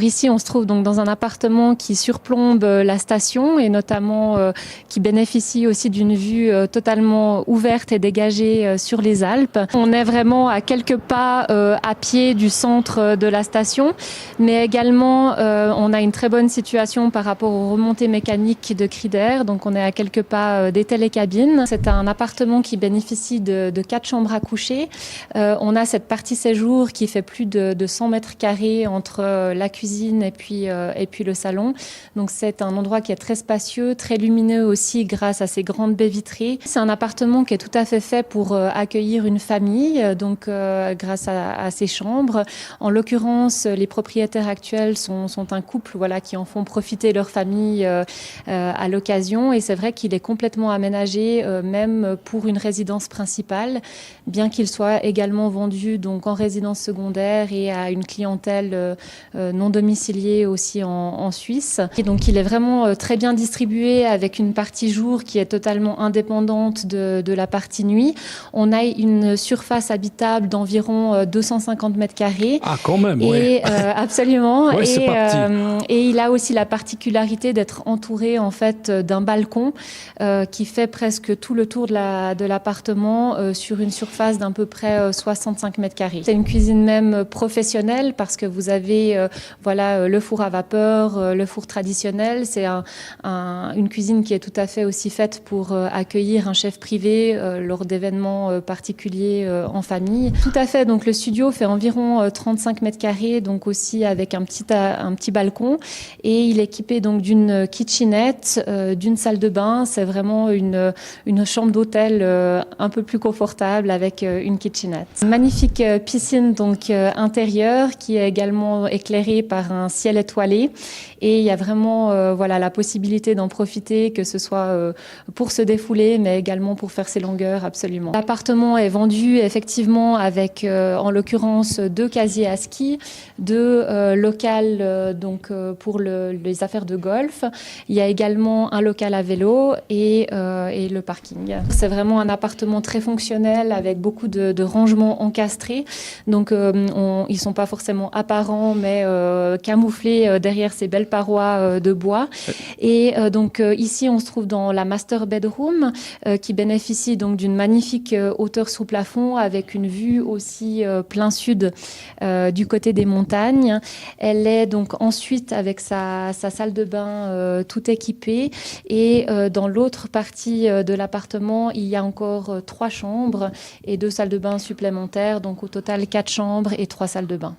Ici, on se trouve donc dans un appartement qui surplombe la station et notamment qui bénéficie aussi d'une vue totalement ouverte et dégagée sur les Alpes. On est vraiment à quelques pas à pied du centre de la station, mais également on a une très bonne situation par rapport aux remontées mécaniques de cris d'air. Donc on est à quelques pas des télécabines. C'est un appartement qui bénéficie de 4 chambres à coucher. On a cette partie séjour qui fait plus de 100 mètres carrés entre la cuisine et puis le salon. Donc c'est un endroit qui est très spacieux, très lumineux aussi grâce à ces grandes baies vitrées. C'est un appartement qui est tout à fait fait pour accueillir une famille, donc grâce à ces chambres. En l'occurrence, les propriétaires actuels sont un couple qui en font profiter leur famille à l'occasion. Et c'est vrai qu'il est complètement aménagé, même pour une résidence principale, bien qu'il soit également vendu donc en résidence secondaire et à une clientèle non domicilié aussi en Suisse. Et donc il est vraiment très bien distribué avec une partie jour qui est totalement indépendante de la partie nuit. On a une surface habitable d'environ 250 mètres carrés. Ah, quand même, oui. Et absolument. Ouais, c'est parti. Et il a aussi la particularité d'être entouré en fait d'un balcon qui fait presque tout le tour de l'appartement sur une surface d'à peu près 65 mètres carrés. C'est une cuisine même professionnelle parce que vous avez le four à vapeur, le four traditionnel. C'est une cuisine qui est tout à fait aussi faite pour accueillir un chef privé lors d'événements particuliers en famille. Tout à fait. Donc le studio fait environ 35 mètres carrés, donc aussi avec un petit balcon. Et il est équipé donc d'une kitchenette, d'une salle de bain. C'est vraiment une chambre d'hôtel un peu plus confortable avec une kitchenette. Magnifique piscine donc intérieure qui est également éclairée par un ciel étoilé et il y a vraiment la possibilité d'en profiter, que ce soit pour se défouler mais également pour faire ses longueurs absolument. L'appartement est vendu effectivement avec en l'occurrence 2 casiers à ski, 2 locales pour les affaires de golf. Il y a également un local à vélo et le parking. C'est vraiment un appartement très fonctionnel avec beaucoup de rangements encastrés. Donc ils sont pas forcément apparents mais camouflés derrière ces belles parois de bois. Et donc ici on se trouve dans la master bedroom qui bénéficie donc d'une magnifique hauteur sous plafond avec une vue aussi plein sud du côté des montagnes. Elle est donc ensuite avec sa salle de bain tout équipée et dans l'autre partie de l'appartement il y a encore 3 chambres et 2 salles de bain supplémentaires, donc au total 4 chambres et 3 salles de bain.